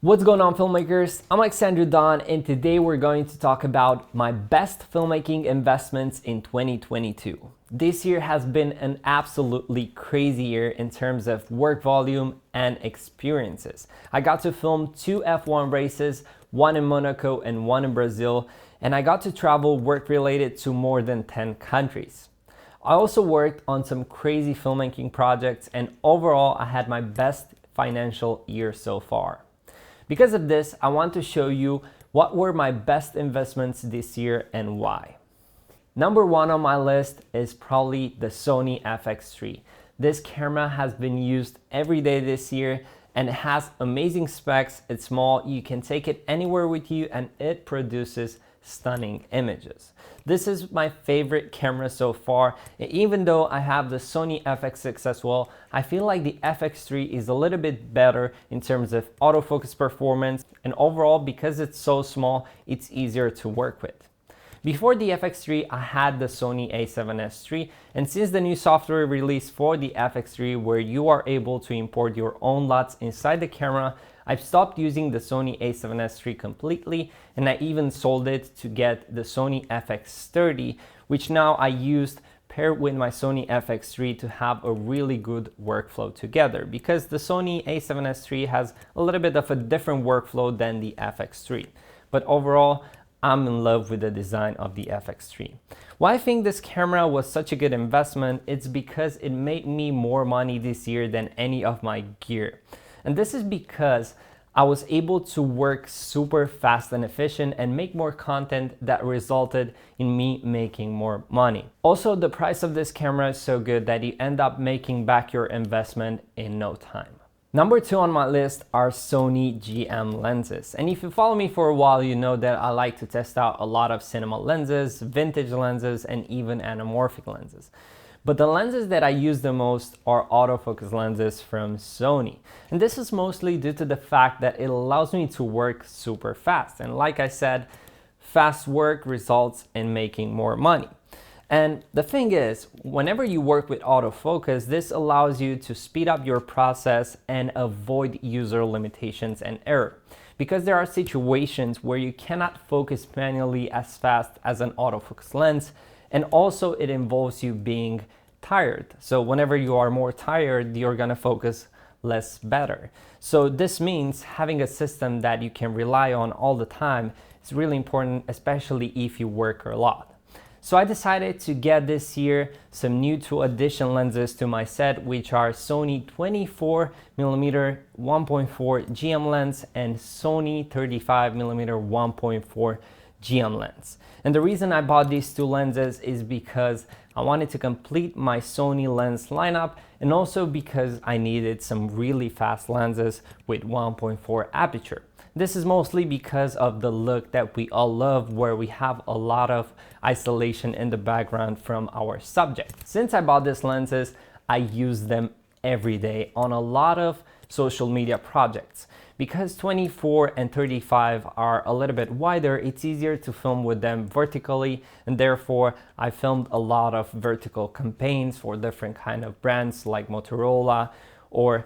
What's going on, filmmakers? I'm Alexander Don, and today we're going to talk about my best filmmaking investments in 2022. This year has been an absolutely crazy year in terms of work volume and experiences. I got to film 2 F1 races, one in Monaco and one in Brazil, and I got to travel work related to more than 10 countries. I also worked on some crazy filmmaking projects, and overall I had my best financial year so far. Because of this, I want to show you what were my best investments this year and why. Number 1 on my list is probably the Sony FX3. This camera has been used every day this year and it has amazing specs. It's small, you can take it anywhere with you, and it produces stunning images. This is my favorite camera so far. Even though I have the Sony FX6 as well, I feel like the FX3 is a little bit better in terms of autofocus performance, and overall, because it's so small, it's easier to work with. Before the FX3, I had the Sony a7S III, and since the new software release for the FX3 where you are able to import your own LUTs inside the camera, I've stopped using the Sony a7S III completely, and I even sold it to get the Sony FX30, which now I used paired with my Sony FX3 to have a really good workflow together, because the Sony a7S III has a little bit of a different workflow than the FX3. But overall, I'm in love with the design of the FX3. Why I think this camera was such a good investment, it's because it made me more money this year than any of my gear. And this is because I was able to work super fast and efficient and make more content that resulted in me making more money. Also, the price of this camera is so good that you end up making back your investment in no time. Number 2 on my list are Sony GM lenses. And if you follow me for a while, you know that I like to test out a lot of cinema lenses, vintage lenses, and even anamorphic lenses. But the lenses that I use the most are autofocus lenses from Sony. And this is mostly due to the fact that it allows me to work super fast. And like I said, fast work results in making more money. And the thing is, whenever you work with autofocus, this allows you to speed up your process and avoid user limitations and error. Because there are situations where you cannot focus manually as fast as an autofocus lens, and also it involves you being tired. So whenever you are more tired, you're gonna focus less better. So this means having a system that you can rely on all the time is really important, especially if you work a lot. So I decided to get this year some new 2 addition lenses to my set, which are Sony 24mm 1.4 GM lens and Sony 35mm 1.4 GM lens. And the reason I bought these 2 lenses is because I wanted to complete my Sony lens lineup, and also because I needed some really fast lenses with 1.4 aperture. This is mostly because of the look that we all love, where we have a lot of isolation in the background from our subject. Since I bought these lenses, I use them every day on a lot of social media projects. Because 24 and 35 are a little bit wider, it's easier to film with them vertically, and therefore I filmed a lot of vertical campaigns for different kind of brands like Motorola, or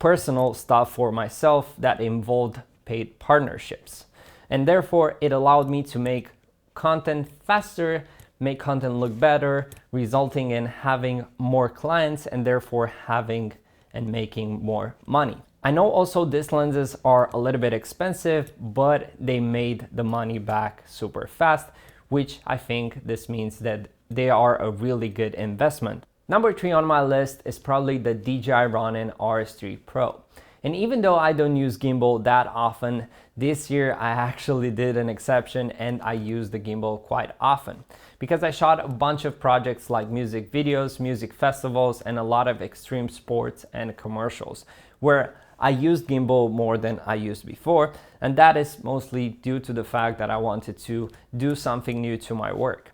personal stuff for myself that involved paid partnerships. And therefore it allowed me to make content faster, make content look better, resulting in having more clients and therefore having and making more money. I know also these lenses are a little bit expensive, but they made the money back super fast, which I think this means that they are a really good investment. Number 3 on my list is probably the DJI Ronin RS3 Pro. And even though I don't use gimbal that often, this year I actually did an exception and I used the gimbal quite often. Because I shot a bunch of projects like music videos, music festivals, and a lot of extreme sports and commercials, where I used gimbal more than I used before, and that is mostly due to the fact that I wanted to do something new to my work.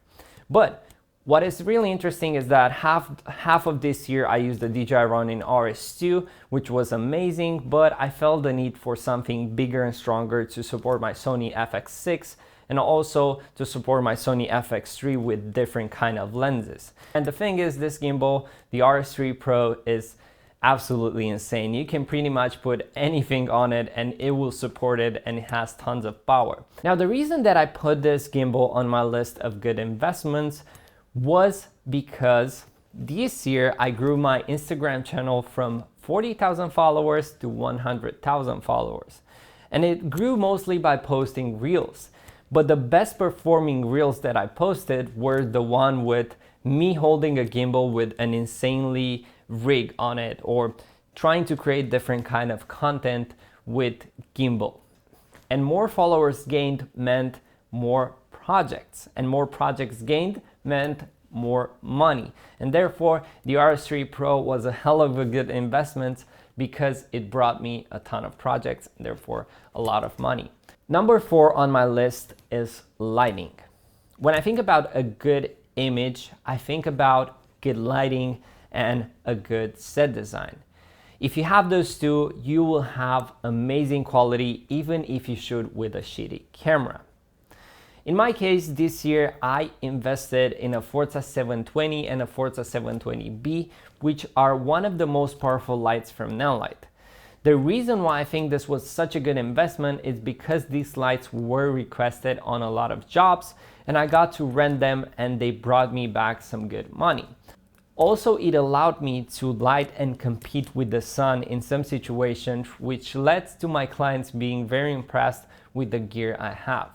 But what is really interesting is that half of this year I used the DJI Ronin RS2, which was amazing, but I felt the need for something bigger and stronger to support my Sony FX6 and also to support my Sony FX3 with different kind of lenses. And the thing is, this gimbal, the RS3 Pro, is absolutely insane. You can pretty much put anything on it and it will support it, and it has tons of power. Now, the reason that I put this gimbal on my list of good investments was because this year I grew my Instagram channel from 40,000 followers to 100,000 followers. And it grew mostly by posting reels. But the best performing reels that I posted were the one with me holding a gimbal with an insanely rig on it, or trying to create different kind of content with gimbal. And more followers gained meant more projects, and more projects gained meant more money. And therefore the RS3 Pro was a hell of a good investment because it brought me a ton of projects and therefore a lot of money. Number 4 on my list is lighting. When I think about a good image, I think about good lighting and a good set design. If you have those two, you will have amazing quality even if you shoot with a shitty camera. In my case, this year I invested in a Forza 720 and a Forza 720B, which are one of the most powerful lights from Nanlite. The reason why I think this was such a good investment is because these lights were requested on a lot of jobs and I got to rent them, and they brought me back some good money. Also, it allowed me to light and compete with the sun in some situations, which led to my clients being very impressed with the gear I have.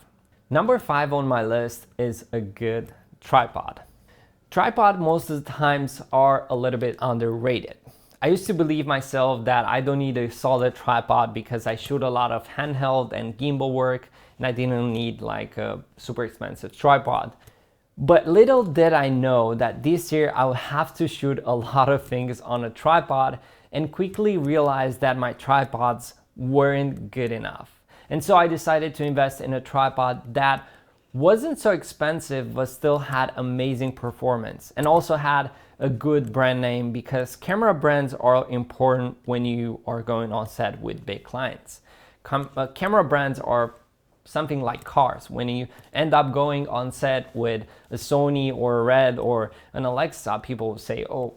Number 5 on my list is a good tripod. Tripod most of the times are a little bit underrated. I used to believe myself that I don't need a solid tripod because I shoot a lot of handheld and gimbal work and I didn't need like a super expensive tripod. But little did I know that this year I would have to shoot a lot of things on a tripod, and quickly realized that my tripods weren't good enough. And so I decided to invest in a tripod that wasn't so expensive but still had amazing performance and also had a good brand name, because camera brands are important when you are going on set with big clients. Camera brands are something like cars. When you end up going on set with a Sony or a Red or an Alexa, people will say, oh,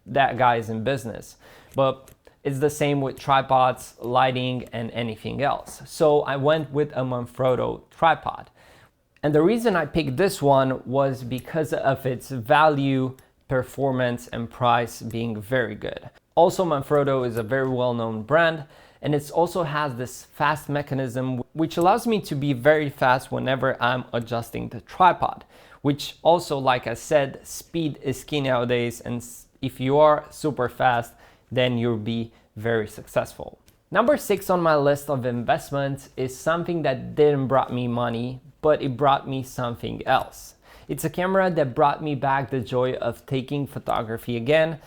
that guy is in business. But it's the same with tripods, lighting, and anything else. So I went with a Manfrotto tripod. And the reason I picked this one was because of its value, performance, and price being very good. Also, Manfrotto is a very well-known brand, and it also has this fast mechanism which allows me to be very fast whenever I'm adjusting the tripod, which also, like I said, speed is key nowadays, and if you are super fast, then you'll be very successful. Number 6 on my list of investments is something that didn't brought me money, but it brought me something else. It's a camera that brought me back the joy of taking photography again,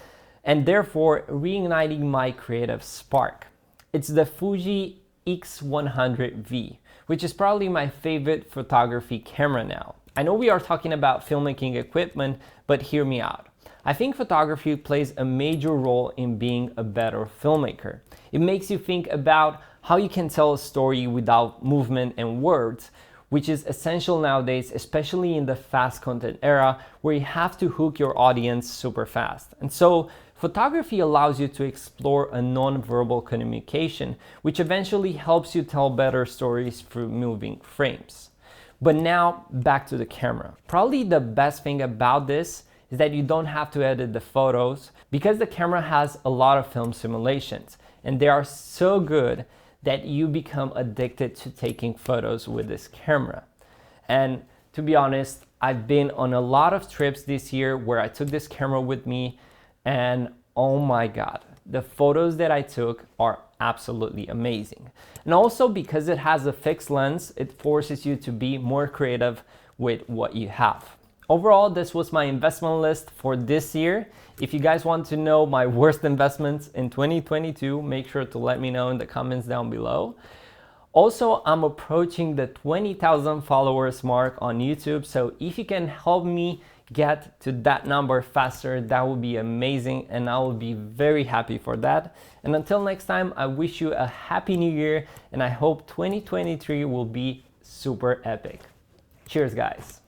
and therefore reigniting my creative spark. It's the Fuji X100V, which is probably my favorite photography camera now. I know we are talking about filmmaking equipment, but hear me out. I think photography plays a major role in being a better filmmaker. It makes you think about how you can tell a story without movement and words, which is essential nowadays, especially in the fast content era where you have to hook your audience super fast. And so photography allows you to explore a non-verbal communication, which eventually helps you tell better stories through moving frames. But now back to the camera. Probably the best thing about this is that you don't have to edit the photos, because the camera has a lot of film simulations and they are so good that you become addicted to taking photos with this camera. And to be honest, I've been on a lot of trips this year where I took this camera with me, and oh my God, the photos that I took are absolutely amazing. And also because it has a fixed lens, it forces you to be more creative with what you have. Overall, this was my investment list for this year. If you guys want to know my worst investments in 2022, make sure to let me know in the comments down below. Also, I'm approaching the 20,000 followers mark on YouTube, so if you can help me get to that number faster, that would be amazing, and I will be very happy for that. And until next time, I wish you a happy new year, and I hope 2023 will be super epic. Cheers, guys.